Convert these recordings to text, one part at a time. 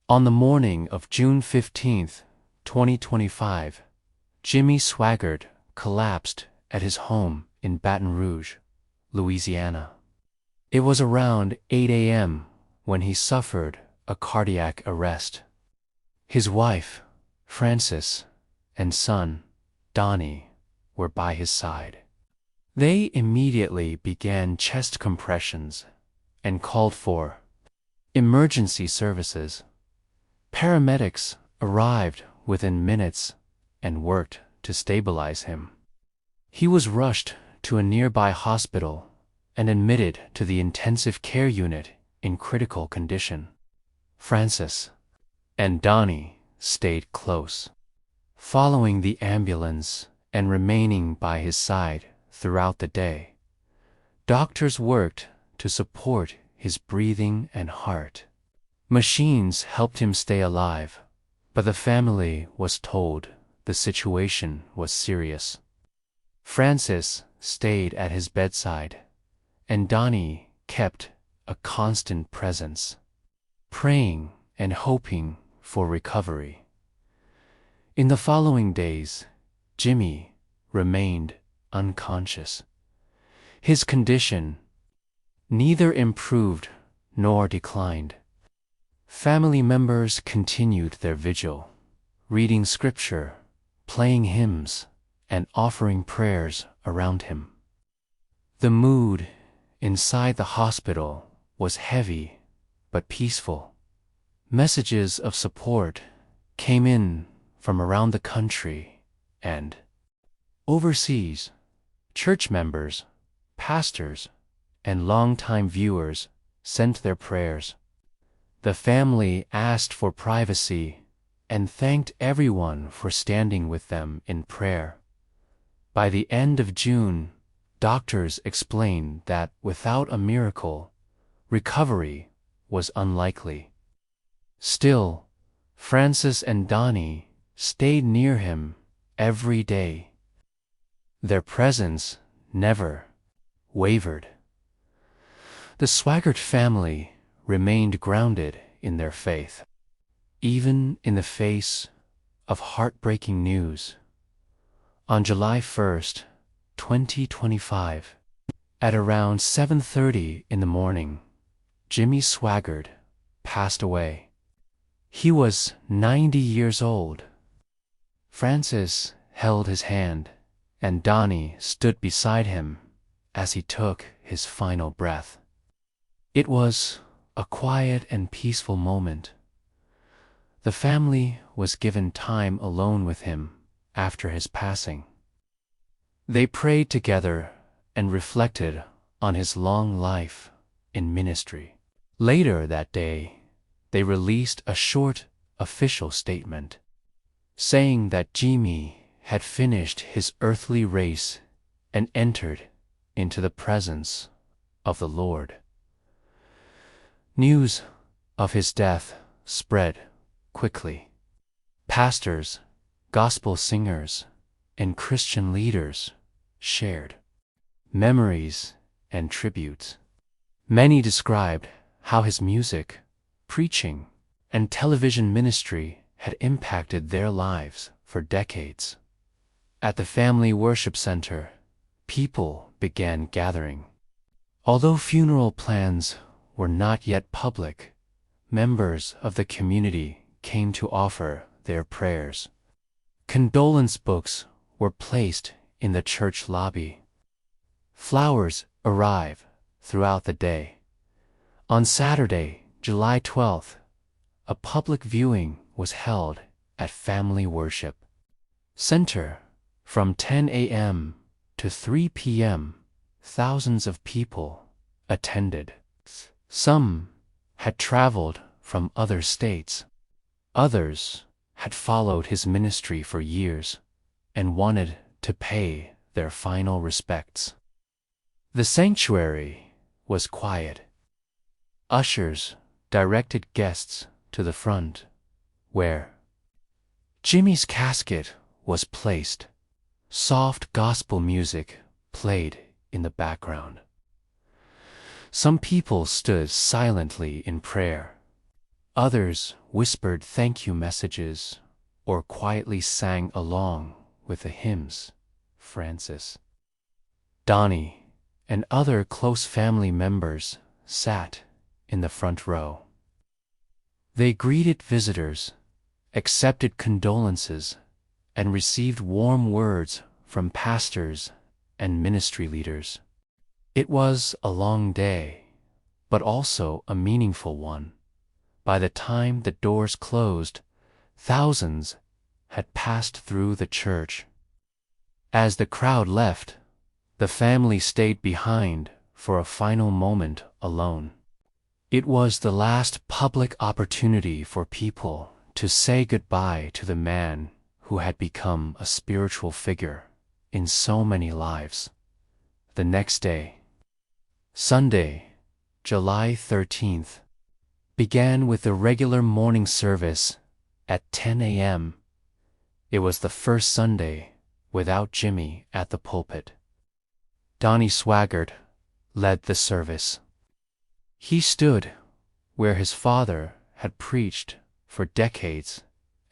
On the morning of June 15th, 2025, Jimmy Swaggart collapsed at his home in Baton Rouge, Louisiana. It was around 8 a.m. when he suffered a cardiac arrest. His wife, Frances, and son, Donnie, were by his side. They immediately began chest compressions and called for emergency services. Paramedics arrived within minutes and worked to stabilize him. He was rushed to a nearby hospital and admitted to the intensive care unit in critical condition. Frances and Donnie stayed close, following the ambulance and remaining by his side throughout the day. Doctors worked to support his breathing and heart. Machines helped him stay alive, but the family was told the situation was serious. Frances stayed at his bedside, and Donnie kept a constant presence, praying and hoping for recovery. In the following days, Jimmy remained unconscious. His condition neither improved nor declined. Family members continued their vigil, reading scripture, playing hymns, and offering prayers around him. The mood inside the hospital was heavy but peaceful. Messages of support came in from around the country and overseas. Church members, pastors, and longtime viewers sent their prayers. The family asked for privacy and thanked everyone for standing with them in prayer. By the end of June, doctors explained that without a miracle, recovery was unlikely. Still, Frances and Donnie stayed near him every day. Their presence never wavered. The Swaggart family remained grounded in their faith, even in the face of heartbreaking news. On July 1st, 2025, at around 7:30 in the morning, Jimmy Swaggart passed away. He was 90 years old. Frances held his hand, and Donnie stood beside him as he took his final breath. It was a quiet and peaceful moment. The family was given time alone with him after his passing. They prayed together and reflected on his long life in ministry. Later that day, they released a short official statement, saying that Jimmy had finished his earthly race and entered into the presence of the Lord. News of his death spread quickly. Pastors, gospel singers, and Christian leaders shared memories and tributes. Many described how his music, preaching, and television ministry had impacted their lives for decades. At the family worship center, people began gathering. Although funeral plans were not yet public, members of the community came to offer their prayers. Condolence books were placed in the church lobby. Flowers arrived throughout the day. On Saturday, July 12th, a public viewing was held at Family Worship Center from 10 a.m. to 3 p.m. Thousands of people attended. Some had traveled from other states. Others had followed his ministry for years and wanted to pay their final respects. The sanctuary was quiet. Ushers directed guests to the front, where Jimmy's casket was placed. Soft gospel music played in the background. Some people stood silently in prayer. Others whispered thank you messages or quietly sang along with the hymns. Francis, Donnie, and other close family members sat in the front row. They greeted visitors, accepted condolences, and received warm words from pastors and ministry leaders. It was a long day, but also a meaningful one. By the time the doors closed, thousands had passed through the church. As the crowd left, the family stayed behind for a final moment alone. It was the last public opportunity for people to say goodbye to the man who had become a spiritual figure in so many lives. The next day, Sunday, July 13th, began with the regular morning service at 10 a.m. It was the first Sunday without Jimmy at the pulpit. Donnie Swaggart led the service. He stood where his father had preached for decades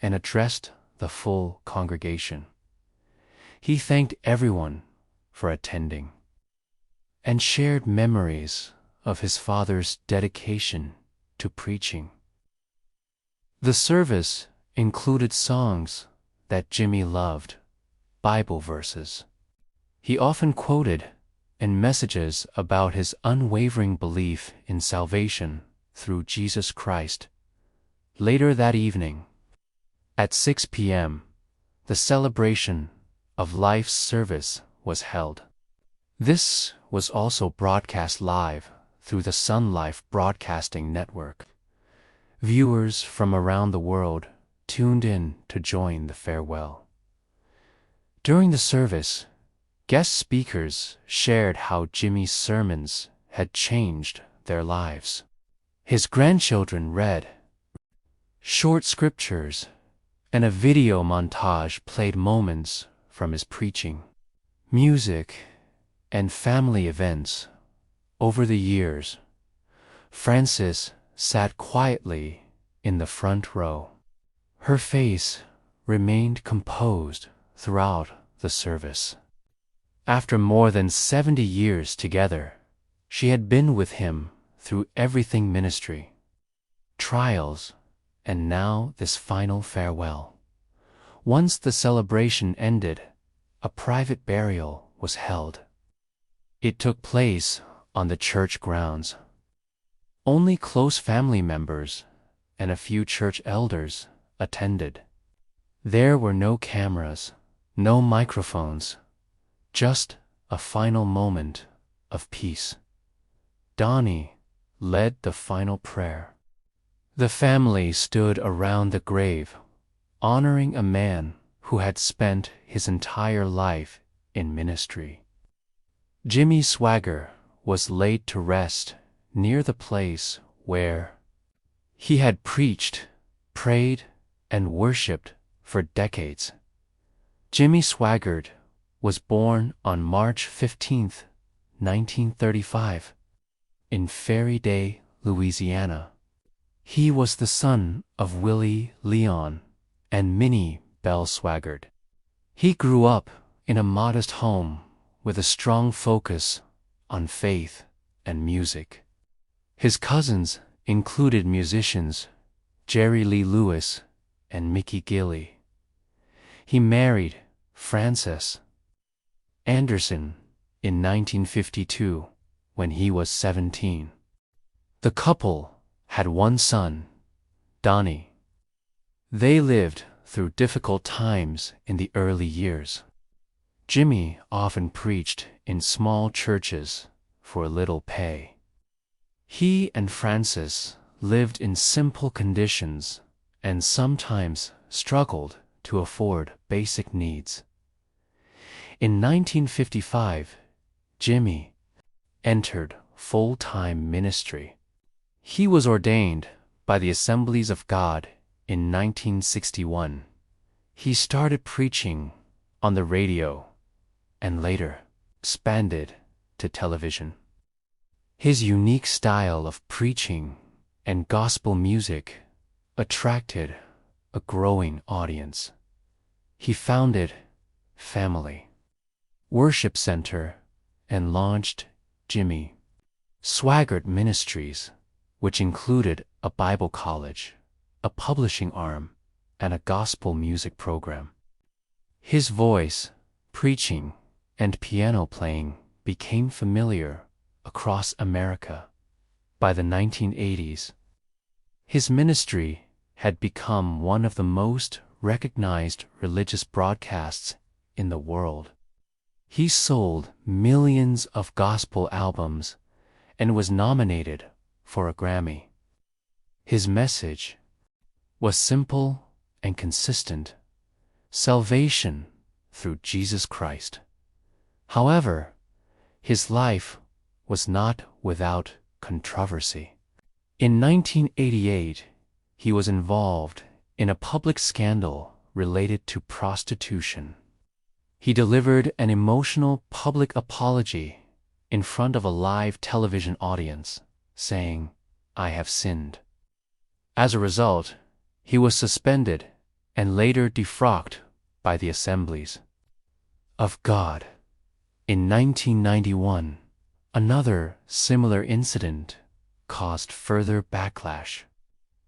and addressed the full congregation. He thanked everyone for attending and shared memories of his father's dedication to preaching. The service included songs that Jimmy loved, Bible verses he often quoted, and messages about his unwavering belief in salvation through Jesus Christ. Later that evening, at 6 p.m., the celebration of life's service was held. This was also broadcast live through the Sun Life Broadcasting Network. Viewers from around the world tuned in to join the farewell. During the service, guest speakers shared how Jimmy's sermons had changed their lives. His grandchildren read short scriptures, and a video montage played moments from his preaching. Music and family events. Over the years, Frances sat quietly in the front row. Her face remained composed throughout the service. After more than 70 years together, she had been with him through everything ministry, trials, and now this final farewell. Once the celebration ended, a private burial was held. It took place on the church grounds. Only close family members and a few church elders attended. There were no cameras, no microphones, just a final moment of peace. Donnie led the final prayer. The family stood around the grave, honoring a man who had spent his entire life in ministry. Jimmy Swaggart was laid to rest near the place where he had preached, prayed, and worshipped for decades. Jimmy Swaggart was born on March 15, 1935, in Ferriday, Louisiana. He was the son of Willie Leon and Minnie Belle Swaggart. He grew up in a modest home with a strong focus on faith and music. His cousins included musicians Jerry Lee Lewis and Mickey Gilley. He married Frances Anderson in 1952 when he was 17. The couple had one son, Donnie. They lived through difficult times in the early years. Jimmy often preached in small churches for little pay. He and Frances lived in simple conditions and sometimes struggled to afford basic needs. In 1955, Jimmy entered full-time ministry. He was ordained by the Assemblies of God in 1961. He started preaching on the radio and later expanded to television. His unique style of preaching and gospel music attracted a growing audience. He founded Family Worship Center and launched Jimmy Swaggart Ministries, which included a Bible college, a publishing arm, and a gospel music program. His voice, preaching, and piano playing became familiar across America. By the 1980s, his ministry had become one of the most recognized religious broadcasts in the world. He sold millions of gospel albums and was nominated for a Grammy. His message was simple and consistent: salvation through Jesus Christ. However, his life was not without controversy. In 1988, he was involved in a public scandal related to prostitution. He delivered an emotional public apology in front of a live television audience, saying, "I have sinned." As a result, he was suspended and later defrocked by the Assemblies of God. In 1991, another similar incident caused further backlash.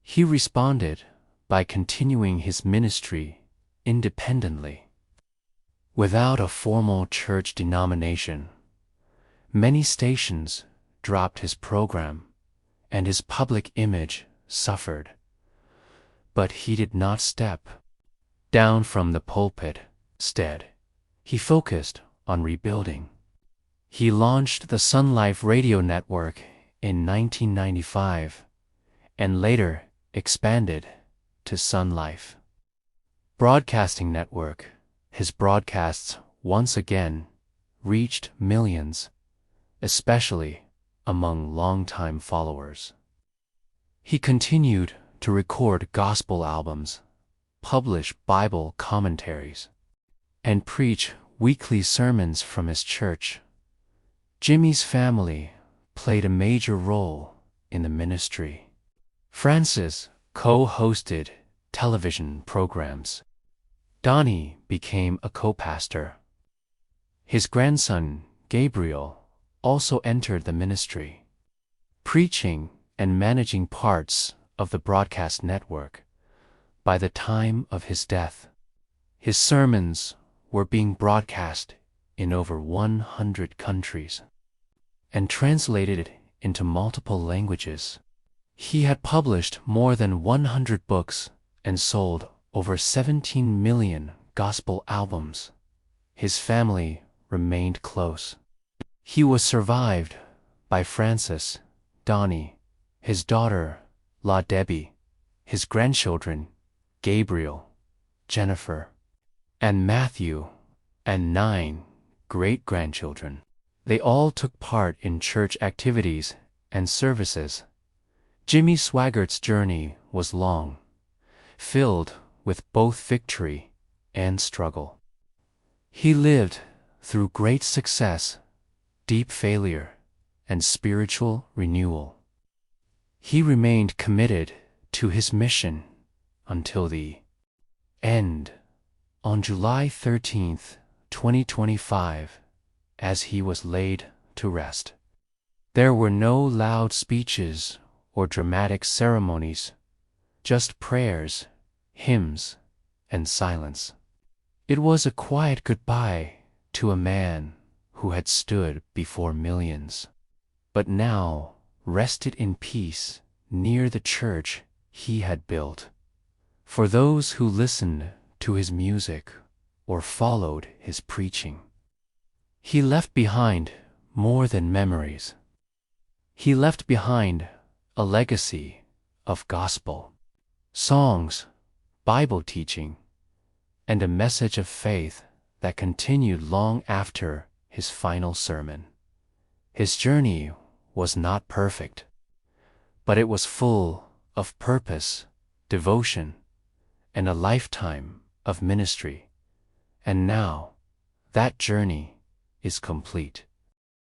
He responded by continuing his ministry independently. Without a formal church denomination, many stations dropped his program, and his public image suffered. But he did not step down from the pulpit. Instead, he focused on rebuilding. He launched the Sun Life radio network in 1995 and later expanded to Sun Life Broadcasting Network. His broadcasts once again reached millions, especially among longtime followers. He continued to record gospel albums, publish Bible commentaries, and preach weekly sermons from his church. Jimmy's family played a major role in the ministry. Francis co-hosted television programs. Donnie became a co-pastor. His grandson, Gabriel, also entered the ministry, preaching and managing parts of the broadcast network. By the time of his death, his sermons were being broadcast in over 100 countries and translated into multiple languages. He had published more than 100 books and sold over 17 million gospel albums. His family remained close. He was survived by Francis, Donnie, his daughter, La Debbie, his grandchildren, Gabriel, Jennifer, and Matthew, and 9 great-grandchildren. They all took part in church activities and services. Jimmy Swaggart's journey was long, filled with both victory and struggle. He lived through great success, deep failure, and spiritual renewal. He remained committed to his mission until the end. On July 13th, 2025, as he was laid to rest, there were no loud speeches or dramatic ceremonies, just prayers, hymns, and silence. It was a quiet goodbye to a man who had stood before millions, but now rested in peace near the church he had built. For those who listened to his music or followed his preaching, he left behind more than memories. He left behind a legacy of gospel songs, Bible teaching, and a message of faith that continued long after his final sermon. His journey was not perfect, but it was full of purpose, devotion, and a lifetime of ministry. And now, that journey is complete.